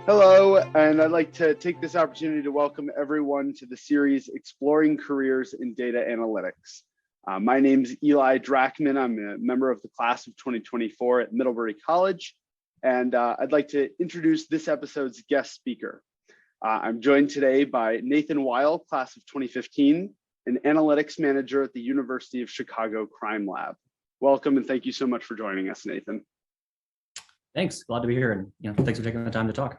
Hello, and I'd like to take this opportunity to welcome everyone to the series Exploring Careers in Data Analytics. My name's Eli Drachman. I'm a member of the class of 2024 at Middlebury College, and I'd like to introduce this episode's guest speaker. I'm joined today by Nathan Weil, class of 2015, an analytics manager at the University of Chicago Crime Lab. Welcome, and thank you so much for joining us, Nathan. Thanks, glad to be here, and thanks for taking the time to talk.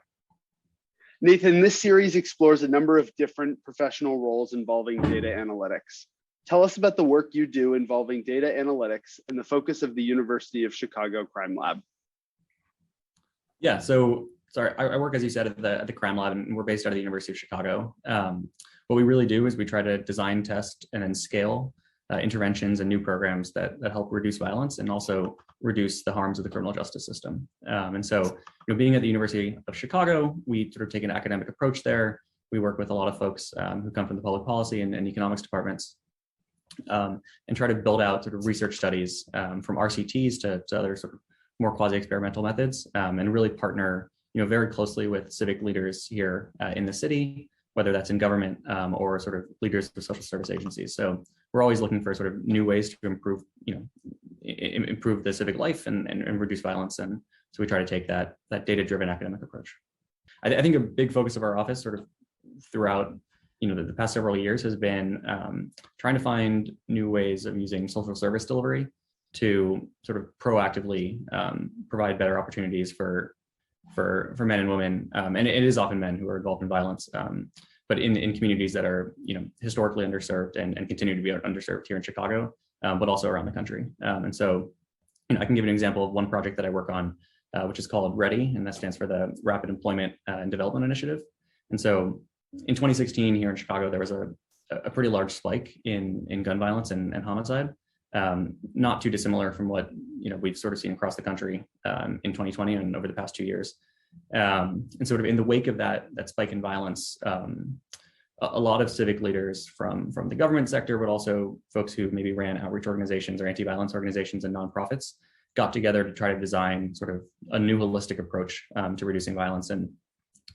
Nathan, this series explores a number of different professional roles involving data analytics. Tell us about the work you do involving data analytics and the focus of the University of Chicago Crime Lab. Yeah, so I work, as you said, at the Crime Lab, and we're based out of the University of Chicago. What we really do is we try to design, test, and then scale interventions and new programs that help reduce violence and also reduce the harms of the criminal justice system. And so, being at the University of Chicago, we sort of take an academic approach there. We work with a lot of folks who come from the public policy and economics departments, and try to build out sort of research studies from RCTs to other sort of more quasi-experimental methods, and really partner, very closely with civic leaders here in the city, whether that's in government or sort of leaders of social service agencies. So we're always looking for sort of new ways to improve, improve the civic life and reduce violence. And so we try to take that data-driven academic approach. I think a big focus of our office sort of throughout, the past several years has been trying to find new ways of using social service delivery to sort of proactively provide better opportunities for men and women, and it is often men who are involved in violence, but in communities that are historically underserved and continue to be underserved here in Chicago, but also around the country. And so I can give an example of one project that I work on, which is called READY, and that stands for the Rapid Employment and Development Initiative. And so in 2016 here in Chicago, there was a pretty large spike in gun violence and homicide, not too dissimilar from what we've sort of seen across the country in 2020 and over the past 2 years. And sort of in the wake of that spike in violence, a lot of civic leaders from the government sector, but also folks who maybe ran outreach organizations or anti-violence organizations and nonprofits, got together to try to design sort of a new holistic approach to reducing violence. And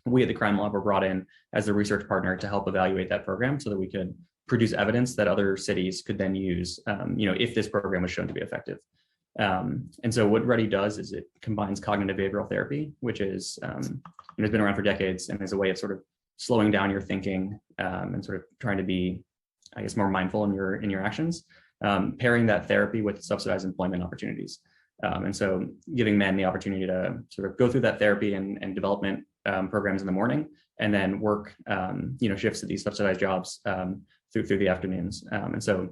we at the Crime Lab were brought in as the research partner to help evaluate that program so that we could produce evidence that other cities could then use, if this program was shown to be effective. And so what READY does is it combines cognitive behavioral therapy, which is has been around for decades and is a way of sort of slowing down your thinking and sort of trying to be, I guess, more mindful in your actions, pairing that therapy with subsidized employment opportunities. And so giving men the opportunity to sort of go through that therapy and development programs in the morning, and then work shifts at these subsidized jobs through the afternoons. And so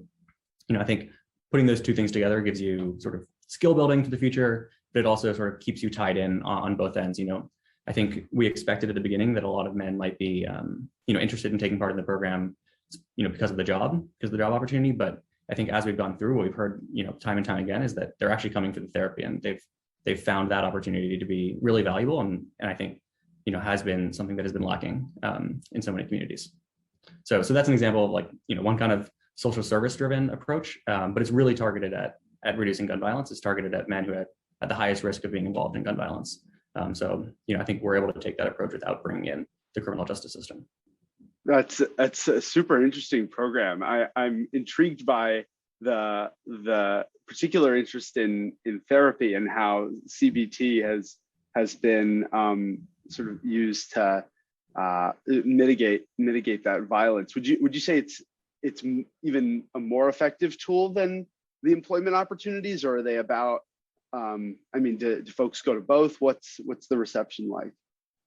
I think putting those two things together gives you sort of skill building for the future, but it also sort of keeps you tied in on both ends. I think we expected at the beginning that a lot of men might be interested in taking part in the program, because of the job opportunity. But I think as we've gone through, what we've heard time and time again is that they're actually coming for the therapy, and they've found that opportunity to be really valuable, and I think has been something that has been lacking in so many communities. So that's an example of one kind of social service driven approach, but it's really targeted at reducing gun violence. It's targeted at men who are at the highest risk of being involved in gun violence. So I think we're able to take that approach without bringing in the criminal justice system. That's a super interesting program. I'm intrigued by the particular interest in therapy and how CBT has been sort of used to mitigate that violence. Would you say it's even a more effective tool than the employment opportunities, or are they about? Do folks go to both? What's the reception like?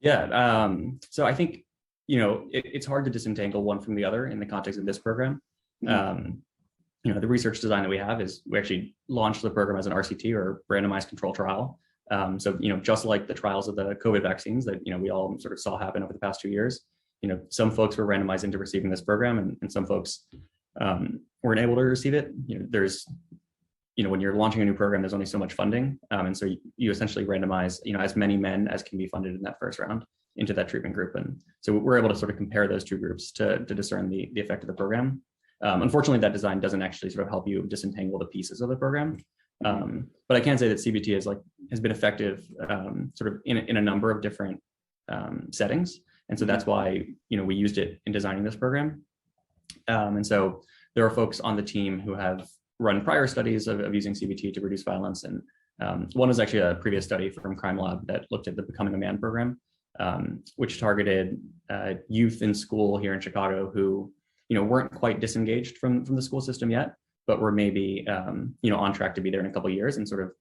Yeah, so I think it's hard to disentangle one from the other in the context of this program. Mm-hmm. The research design that we have is we actually launched the program as an RCT, or randomized control trial. So just like the trials of the COVID vaccines that we all sort of saw happen over the past 2 years, some folks were randomized into receiving this program, and some folks weren't able to receive it. There's when you're launching a new program, there's only so much funding, and so you essentially randomize as many men as can be funded in that first round into that treatment group. And so we're able to sort of compare those two groups to discern the effect of the program. Unfortunately, that design doesn't actually sort of help you disentangle the pieces of the program. But I can say that CBT has been effective sort of in a number of different settings. And so that's why, we used it in designing this program. And so there are folks on the team who have run prior studies of using CBT to reduce violence. And one was actually a previous study from Crime Lab that looked at the Becoming a Man program, which targeted youth in school here in Chicago who, weren't quite disengaged from the school system yet, but were maybe, on track to be there in a couple of years, and sort of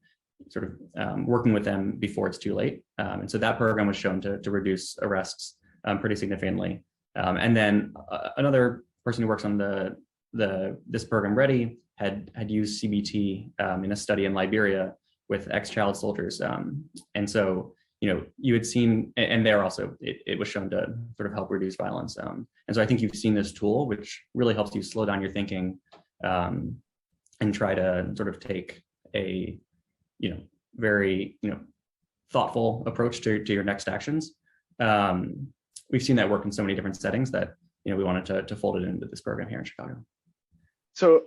working with them before it's too late. And so that program was shown to reduce arrests pretty significantly. And then another person who works on this program, Ready, had used CBT in a study in Liberia with ex-child soldiers. And so, you had seen, and there also, it was shown to sort of help reduce violence. And so I think you've seen this tool, which really helps you slow down your thinking and try to sort of take a, very, thoughtful approach to your next actions. We've seen that work in so many different settings that, we wanted to fold it into this program here in Chicago. So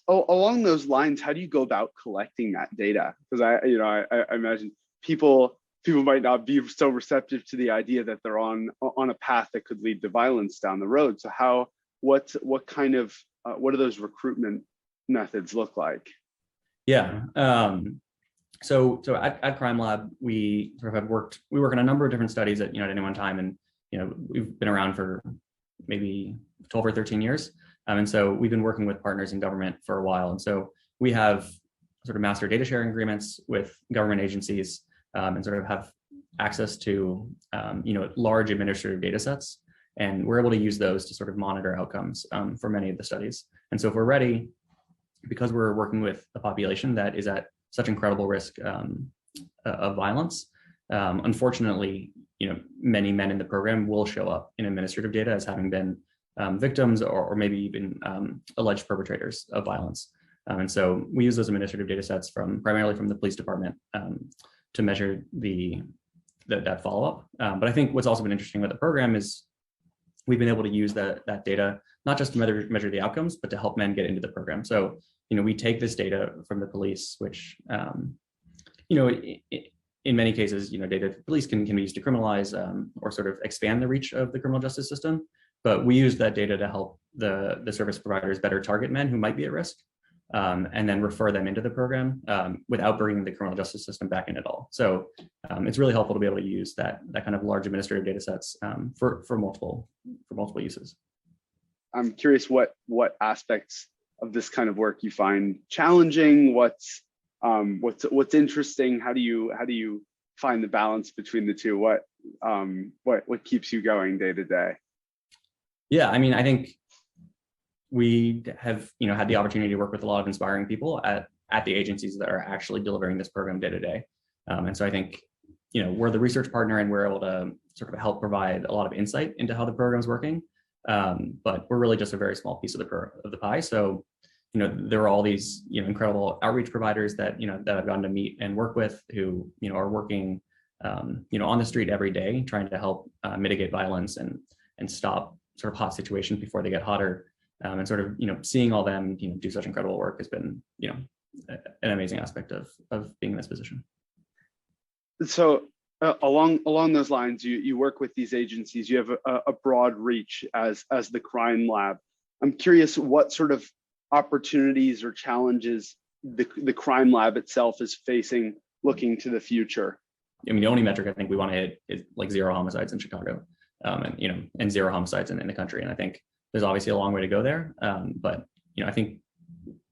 along those lines, how do you go about collecting that data? Because I imagine people might not be so receptive to the idea that they're on a path that could lead to violence down the road. So what do those recruitment methods look like? Yeah. So at Crime Lab, we sort of we work on a number of different studies at any one time, and we've been around for maybe 12 or 13 years. And so we've been working with partners in government for a while. And so we have sort of master data sharing agreements with government agencies, and sort of have access to, large administrative data sets. And we're able to use those to sort of monitor outcomes for many of the studies. And so if we're ready, because we're working with a population that is at such incredible risk of violence, unfortunately, many men in the program will show up in administrative data as having been victims or maybe even alleged perpetrators of violence. And so we use those administrative data sets primarily from the police department to measure that follow-up. But I think what's also been interesting with the program is we've been able to use that data, not just to measure the outcomes, but to help men get into the program. So, we take this data from the police, which, in many cases, data police can be used to criminalize or sort of expand the reach of the criminal justice system. But we use that data to help the service providers better target men who might be at risk, and then refer them into the program without bringing the criminal justice system back in at all. So it's really helpful to be able to use that kind of large administrative data sets for multiple uses. I'm curious what aspects of this kind of work you find challenging. What's interesting? How do you find the balance between the two? What keeps you going day to day? Yeah, I mean, I think we have had the opportunity to work with a lot of inspiring people at the agencies that are actually delivering this program day to day. And so I think we're the research partner, and we're able to sort of help provide a lot of insight into how the program's working. But we're really just a very small piece of the pie. So there are all these incredible outreach providers that that I've gotten to meet and work with, who are working on the street every day trying to help mitigate violence and stop sort of hot situations before they get hotter. And sort of seeing all them do such incredible work has been an amazing aspect of being in this position. So along those lines, you work with these agencies. You have a broad reach as the Crime Lab. I'm curious what sort of opportunities or challenges the Crime Lab itself is facing looking to the future. I mean, the only metric I think we want to hit is like 0 homicides in Chicago, and 0 homicides in the country. And I think there's obviously a long way to go there. But I think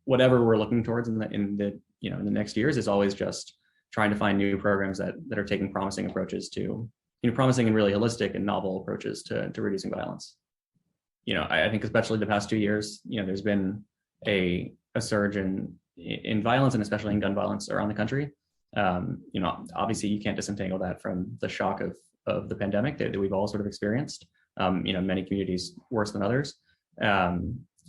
whatever we're looking towards in the next years is always just trying to find new programs that are taking promising approaches to, promising and really holistic and novel approaches to reducing violence. I think especially the past 2 years, there's been a surge in violence, and especially in gun violence around the country. Obviously you can't disentangle that from the shock of the pandemic that we've all sort of experienced. Many communities worse than others.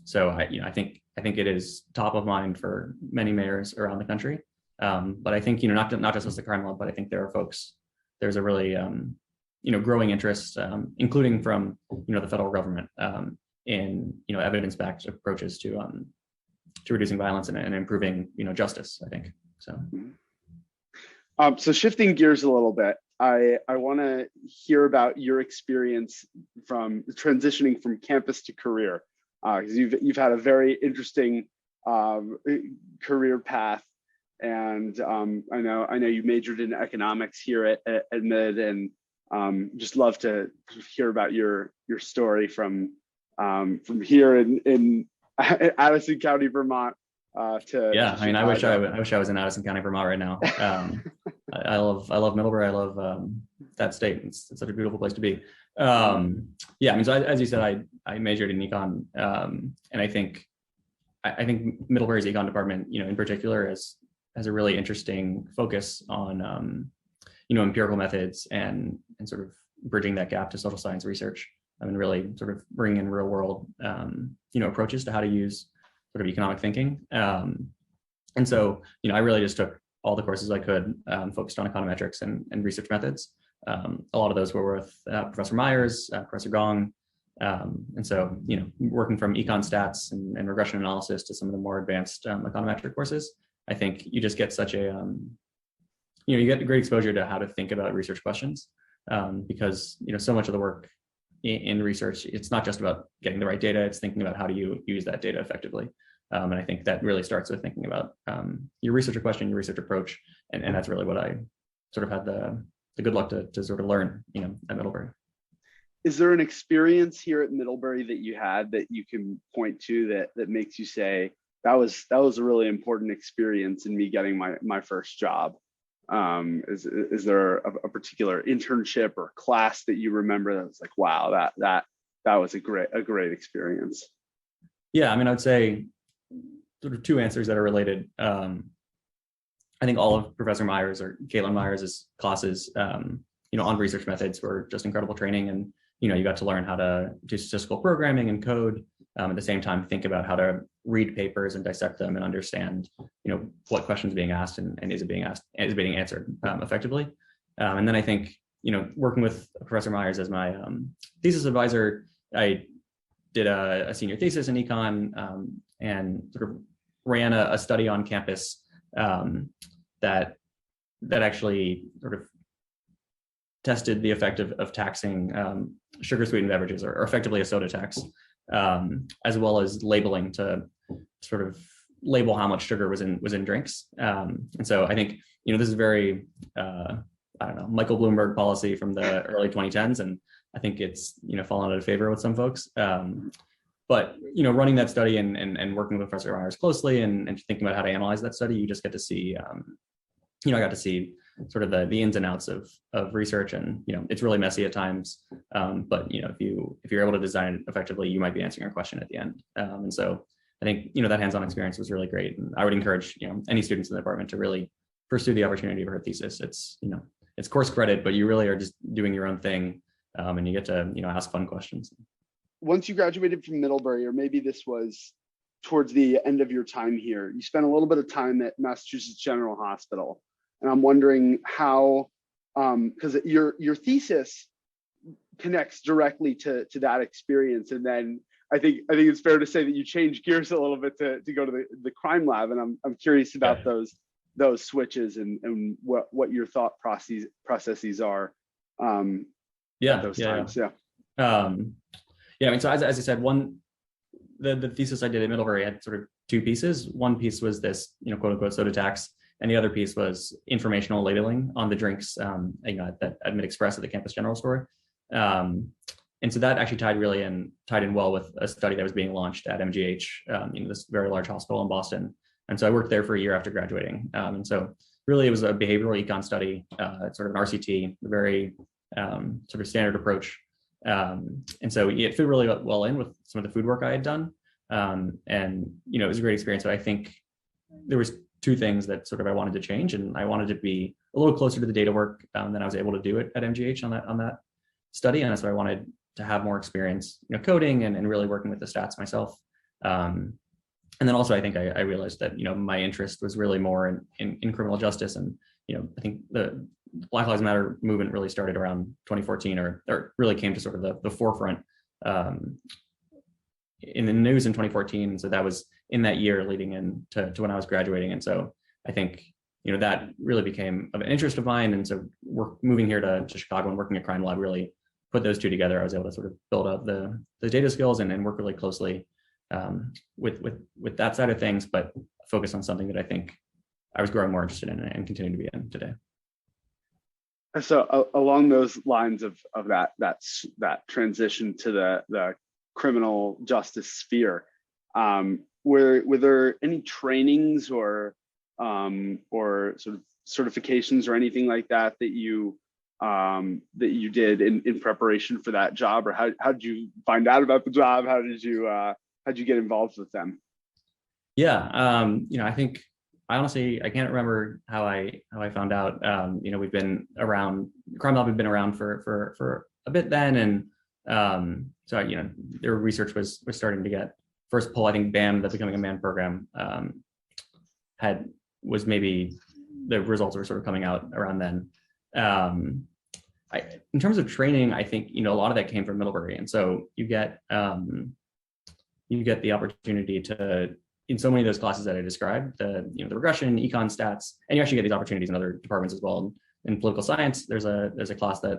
So I think it is top of mind for many mayors around the country. But I think not just as the Crime Lab, but I think there's a really growing interest, including from the federal government, in evidence-backed approaches to reducing violence and improving justice, I think. So so shifting gears a little bit, I want to hear about your experience from transitioning from campus to career, because you've had a very interesting career path, and I know you majored in economics here at Mid, and just love to hear about your story from here in Addison County, Vermont. Yeah, to I mean, I wish Chicago. I was in Addison County, Vermont right now. I love Middlebury. I love that state. It's such a beautiful place to be. Yeah, I mean, so as you said, I majored in econ, and I think Middlebury's econ department, in particular, has a really interesting focus on empirical methods and sort of bridging that gap to social science research. I mean, really sort of bringing in real world approaches to how to use sort of economic thinking. And so, I really just took all the courses I could, focused on econometrics and research methods. A lot of those were with Professor Myers, Professor Gong. And so, working from econ stats and regression analysis to some of the more advanced econometric courses, I think you just get such a, you get great exposure to how to think about research questions, because, so much of the work in research, it's not just about getting the right data, it's thinking about how do you use that data effectively. And I think that really starts with thinking about your researcher question, your research approach, and that's really what I sort of had the good luck to sort of learn, at Middlebury. Is there an experience here at Middlebury that you had that you can point to that makes you say that was a really important experience in me getting my first job? Is there a particular internship or class that you remember that was like, wow, that was a great experience? Yeah, I mean, I would say sort of two answers that are related. I think all of Professor Myers or Caitlin Myers' classes, on research methods were just incredible training. And, you got to learn how to do statistical programming and code, at the same time, think about how to read papers and dissect them and understand, what questions being asked and is being answered effectively. And then I think, working with Professor Myers as my thesis advisor, I did a senior thesis in econ, and sort of ran a study on campus that actually sort of tested the effect of taxing sugar sweetened beverages, or effectively a soda tax, as well as labeling to sort of label how much sugar was in drinks. And so I think, this is very, Michael Bloomberg policy from the early 2010s. And I think it's, fallen out of favor with some folks. But, running that study and working with Professor Myers closely and thinking about how to analyze that study, you just get to see, I got to see sort of the ins and outs of research, and it's really messy at times, but if you're able to design it effectively, you might be answering a question at the end. And so I think that hands-on experience was really great, and I would encourage any students in the department to really pursue the opportunity of her thesis. It's it's course credit, but you really are just doing your own thing, and you get to ask fun questions. Once you graduated from Middlebury, or maybe this was towards the end of your time here, you spent a little bit of time at Massachusetts General Hospital. And I'm wondering how, because your thesis connects directly to that experience. And then I think it's fair to say that you changed gears a little bit to go to the crime lab. And I'm curious about those switches and what your thought processes are. At those times. Yeah. I mean, so as I said, the thesis I did at Middlebury had sort of two pieces. One piece was this, quote unquote soda tax. And the other piece was informational labeling on the drinks, at Mid Express at the campus general store. And so that actually tied in well with a study that was being launched at MGH, this very large hospital in Boston. And so I worked there for a year after graduating. And so really it was a behavioral econ study, sort of an RCT, a very sort of standard approach. And so it fit really well in with some of the food work I had done. And, it was a great experience, but I think there was two things that sort of I wanted to change, and I wanted to be a little closer to the data work than I was able to do it at MGH on that study. And so I wanted to have more experience, coding and really working with the stats myself. And then also I think I realized that, my interest was really more in criminal justice. And, I think the Black Lives Matter movement really started around 2014 or really came to sort of the forefront in the news in 2014. So that was in that year leading in to when I was graduating. And so I think, that really became of an interest of mine. And so we're moving here to Chicago and working at Crime Lab really put those two together. I was able to sort of build up the data skills and work really closely with that side of things, but focus on something that I think I was growing more interested in and continue to be in today. So along those lines of that transition to the criminal justice sphere, were there any trainings or sort of certifications or anything like that you did in preparation for that job, or how did you find out about the job? How did you get involved with them? Yeah, I think I honestly can't remember how I found out. We've been around, Crime Lab had been around for a bit then, and so their research was starting to get first pull. I think BAM, the Becoming a Man program, was maybe the results were sort of coming out around then. In terms of training, I think a lot of that came from Middlebury, and so you get the opportunity to, in so many of those classes that I described, the regression, econ, stats, and you actually get these opportunities in other departments as well. In political science, there's a class that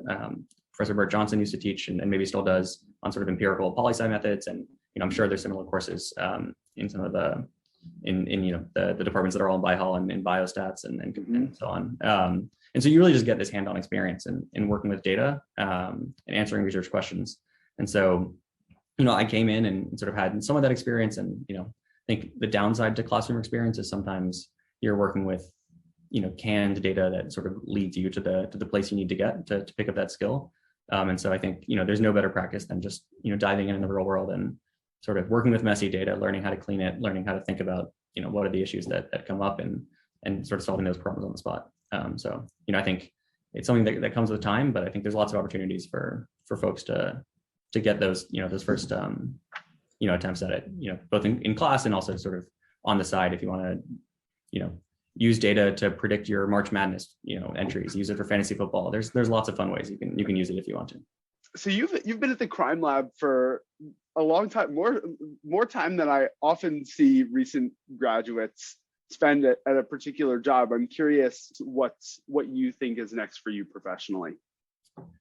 Professor Bert Johnson used to teach and maybe still does on sort of empirical poli-sci methods, and I'm sure there's similar courses in some of the the departments that are all in BioHall and in biostats and so on. And so you really just get this hands-on experience in working with data and answering research questions. And so I came in and sort of had some of that experience, and I think the downside to classroom experience is sometimes you're working with canned data that sort of leads you to the place you need to get to pick up that skill. And so I think there's no better practice than just diving in the real world and sort of working with messy data, learning how to clean it, learning how to think about what are the issues that come up, and sort of solving those problems on the spot. So I think it's something that comes with time, but I think there's lots of opportunities for folks to get those those first attempts at it, both in class and also sort of on the side if you want to use data to predict your March Madness entries, use it for fantasy football. There's lots of fun ways you can use it if you want to. So you've been at the Crime Lab for a long time, more time than I often see recent graduates spend at a particular job. I'm curious what you think is next for you professionally.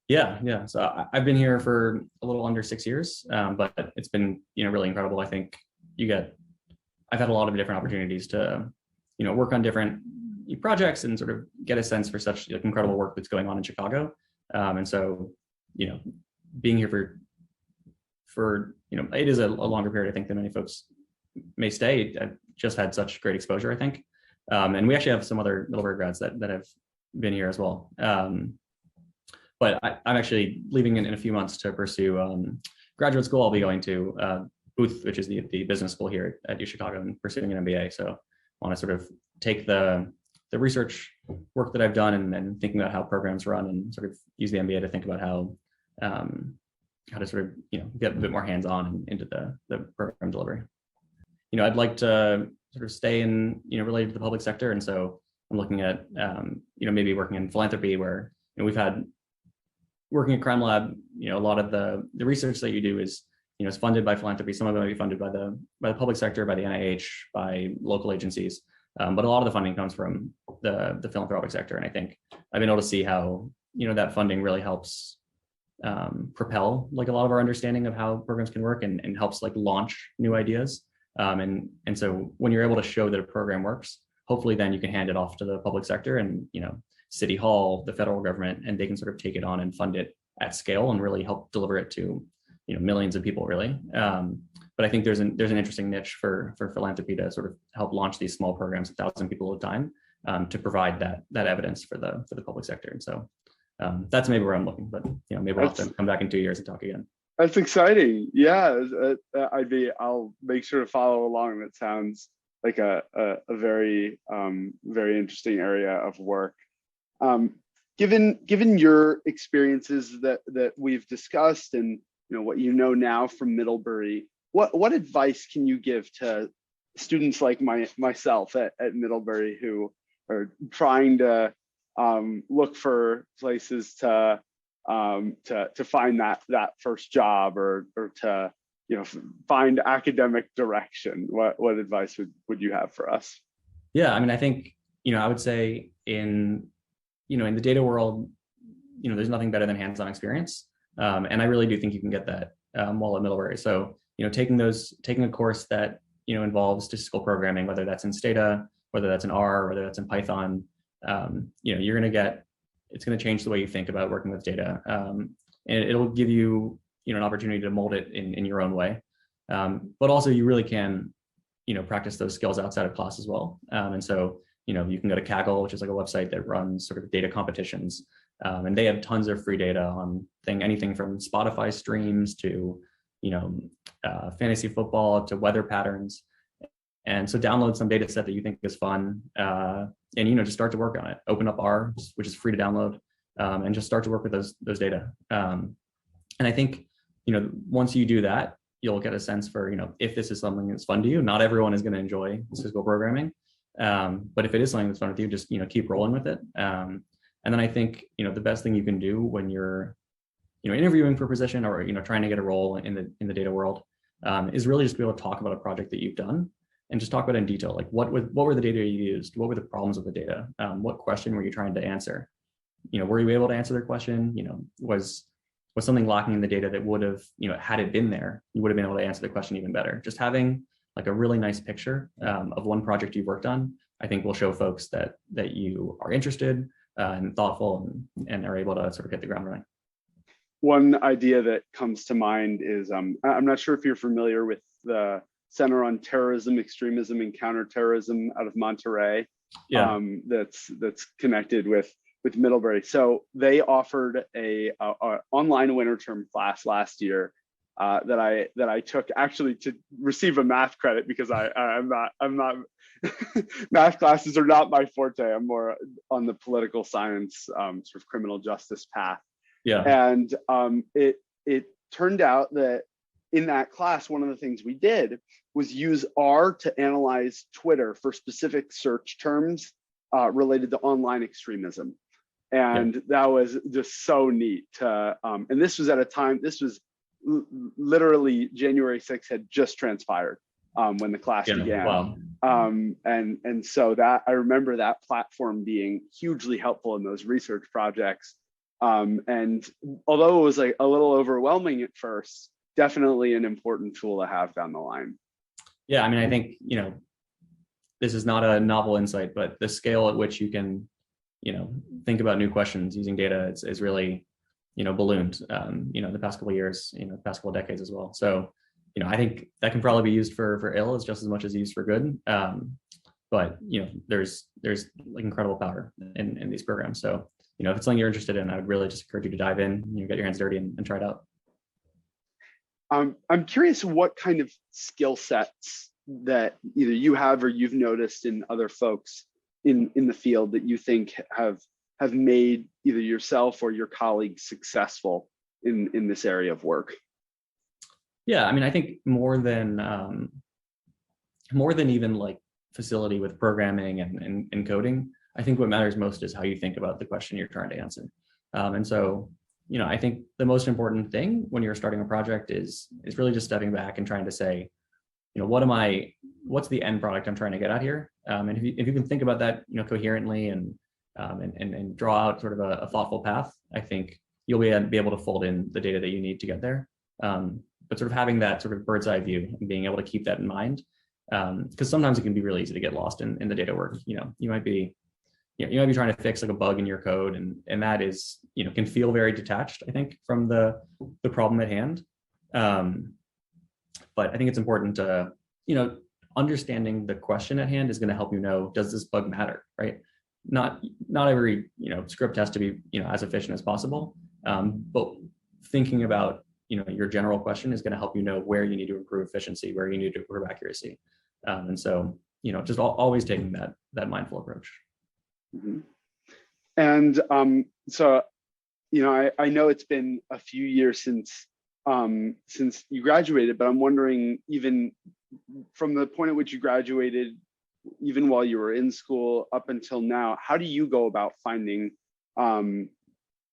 Yeah. So I've been here for a little under 6 years, but it's been really incredible. I think I've had a lot of different opportunities to work on different projects and sort of get a sense for such incredible work that's going on in Chicago. And so being here for it is a longer period, I think, than many folks may stay. I've just had such great exposure, I think. And we actually have some other Middlebury grads that have been here as well. But I'm actually leaving in a few months to pursue graduate school. I'll be going to Booth, which is the business school here at UChicago, and pursuing an MBA. So I want to sort of take the research work that I've done and thinking about how programs run, and sort of use the MBA to think about how to sort of get a bit more hands-on into the program delivery. I'd like to sort of stay in related to the public sector, and so I'm looking at maybe working in philanthropy, where we've had working at Crime Lab. A lot of the research that you do is is funded by philanthropy. Some of it may be funded by the public sector, by the NIH, by local agencies, but a lot of the funding comes from the philanthropic sector. And I think I've been able to see how that funding really helps propel a lot of our understanding of how programs can work, and helps launch new ideas. And so when you're able to show that a program works, hopefully then you can hand it off to the public sector and City Hall, the federal government, and they can sort of take it on and fund it at scale and really help deliver it to millions of people, really. But I think there's an interesting niche for philanthropy to sort of help launch these small programs, 1,000 people at a time, to provide that evidence for the public sector. And so that's maybe where I'm looking, but maybe we'll have to come back in 2 years and talk again. That's exciting. Yeah, I'll make sure to follow along. That sounds like a very very interesting area of work. Given your experiences that we've discussed, and what now from Middlebury, what advice can you give to students like myself at Middlebury who are trying to look for places to find that first job, or to find academic direction? What advice would you have for us? Yeah, I mean, I think I would say in the data world, there's nothing better than hands-on experience. And I really do think you can get that while at Middlebury. So, taking a course that, involves statistical programming, whether that's in Stata, whether that's in R, whether that's in Python, it's going to change the way you think about working with data. And it'll give you, an opportunity to mold it in your own way. But also you really can, practice those skills outside of class as well. And so, you can go to Kaggle, which is like a website that runs sort of data competitions. And they have tons of free data on anything from Spotify streams to, fantasy football to weather patterns. And so download some data set that you think is fun, and just start to work on it. Open up R, which is free to download, and just start to work with those data. And I think once you do that, you'll get a sense for if this is something that's fun to you. Not everyone is going to enjoy statistical programming, but if it is something that's fun with you, just keep rolling with it. And then I think the best thing you can do when you're interviewing for a position or trying to get a role in the data world is really just be able to talk about a project that you've done and just talk about it in detail. Like what were the data you used? What were the problems with the data? What question were you trying to answer? Were you able to answer their question? Was something lacking in the data that would have, had it been there, you would have been able to answer the question even better. Just having like a really nice picture of one project you've worked on, I think will show folks that you are interested and thoughtful and are able to sort of hit the ground running. One idea that comes to mind is, I'm not sure if you're familiar with the Center on Terrorism, Extremism, and Counterterrorism out of Monterey. Yeah. That's connected with Middlebury. So they offered a online winter term class last year that I took actually to receive a math credit, because I'm not math classes are not my forte. I'm more on the political science sort of criminal justice path. Yeah. And it turned out that in that class, one of the things we did was use R to analyze Twitter for specific search terms related to online extremism. And that was just so neat. And this was at a time, this was literally January 6th had just transpired when the class began. Wow. And so that I remember that platform being hugely helpful in those research projects. And although it was like a little overwhelming at first, definitely an important tool to have down the line. Yeah, I mean, I think, this is not a novel insight, but the scale at which you can, think about new questions using data is really, ballooned, the past couple of years, the past couple of decades as well. So, I think that can probably be used for ill as just as much as used for good. But, there's like incredible power in these programs. So, if it's something you're interested in, I would really just encourage you to dive in, get your hands dirty and try it out. I'm curious what kind of skill sets that either you have or you've noticed in other folks in the field that you think have made either yourself or your colleagues successful in this area of work. Yeah, I mean, I think more than even like facility with programming and coding, I think what matters most is how you think about the question you're trying to answer. And so, I think the most important thing when you're starting a project is really just stepping back and trying to say, what's the end product I'm trying to get at here? And if you can think about that, coherently and draw out sort of a thoughtful path, I think you'll be able to fold in the data that you need to get there. But sort of having that sort of bird's eye view and being able to keep that in mind, because sometimes it can be really easy to get lost in the data work. You might be trying to fix like a bug in your code, and that is, can feel very detached, I think, from the problem at hand. But I think it's important to, understanding the question at hand is going to help does this bug matter, right? Not every, script has to be, as efficient as possible. But thinking about, your general question is going to help where you need to improve efficiency, where you need to improve accuracy. And so, just always taking that mindful approach. Mm-hmm. And so, I know it's been a few years since you graduated, but I'm wondering, even from the point at which you graduated, even while you were in school up until now, how do you go about finding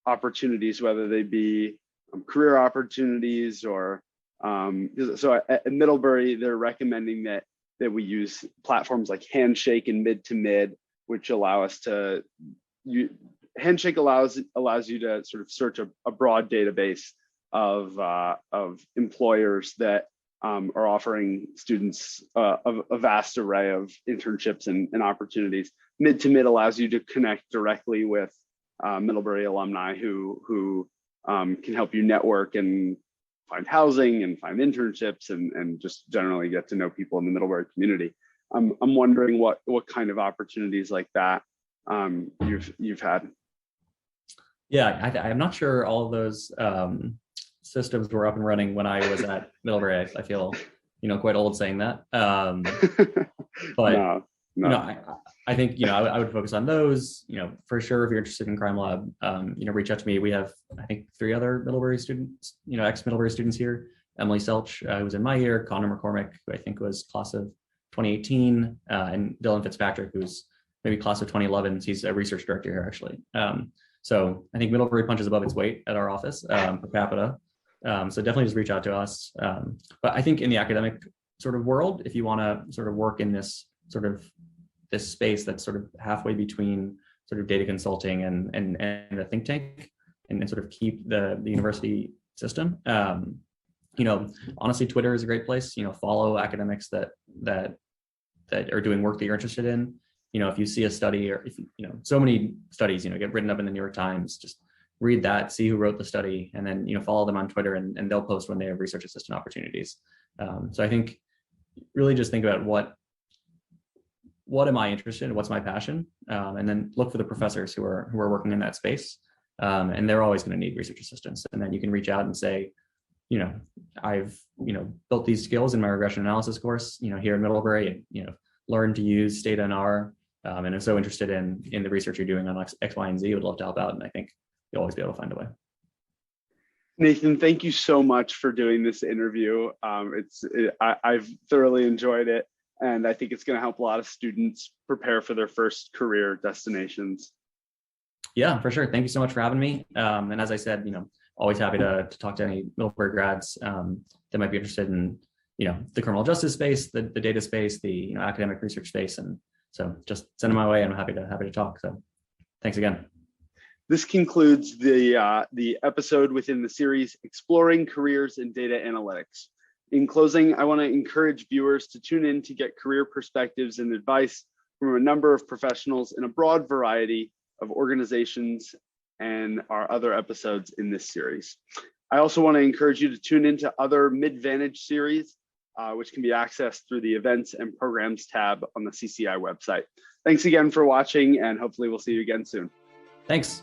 opportunities, whether they be career opportunities or so at Middlebury, they're recommending that we use platforms like Handshake and Mid to Mid. which allow us to, Handshake allows you to sort of search a broad database of employers that are offering students a vast array of internships and opportunities. Mid allows you to connect directly with Middlebury alumni who can help you network and find housing and find internships and just generally get to know people in the Middlebury community. I'm wondering what kind of opportunities like that you've had. Yeah, I'm not sure all of those systems were up and running when I was at Middlebury. I feel, quite old saying that. But no. I think, I would focus on those, for sure. If you're interested in crime lab, reach out to me. We have, I think, 3 other Middlebury students, ex-Middlebury students here. Emily Selch, who was in my year, Connor McCormick, who I think was class of 2018, and Dylan Fitzpatrick, who's maybe class of 2011. He's a research director here, actually. So I think Middlebury punches above its weight at our office per capita. So definitely just reach out to us. But I think in the academic sort of world, if you want to sort of work in this sort of this space that's sort of halfway between sort of data consulting and a think tank and sort of keep the university system, honestly, Twitter is a great place. Follow academics that are doing work that you're interested in. If you see a study or if so many studies get written up in the New York Times, just read that, see who wrote the study, and then follow them on Twitter, and they'll post when they have research assistant opportunities. So I think really just think about what am I interested in, what's my passion, and then look for the professors who are working in that space, and they're always going to need research assistants. And then you can reach out and say, I've built these skills in my regression analysis course, here in Middlebury, and learned to use Stata and R, and I'm so interested in the research you're doing on X, Y, and Z. Would love to help out, and I think you'll always be able to find a way. Nathan, thank you so much for doing this interview. I've thoroughly enjoyed it, and I think it's going to help a lot of students prepare for their first career destinations. Yeah, for sure. Thank you so much for having me. And as I said, always happy to talk to any Middlebury grads that might be interested in the criminal justice space, the data space, the academic research space, and so just send them my way. I'm happy to talk. So thanks again. This concludes the episode within the series Exploring Careers in Data Analytics. In closing, I want to encourage viewers to tune in to get career perspectives and advice from a number of professionals in a broad variety of organizations and our other episodes in this series. I also want to encourage you to tune into other MIDDVantage series, which can be accessed through the Events and Programs tab on the CCI website. Thanks again for watching, and hopefully we'll see you again soon. Thanks.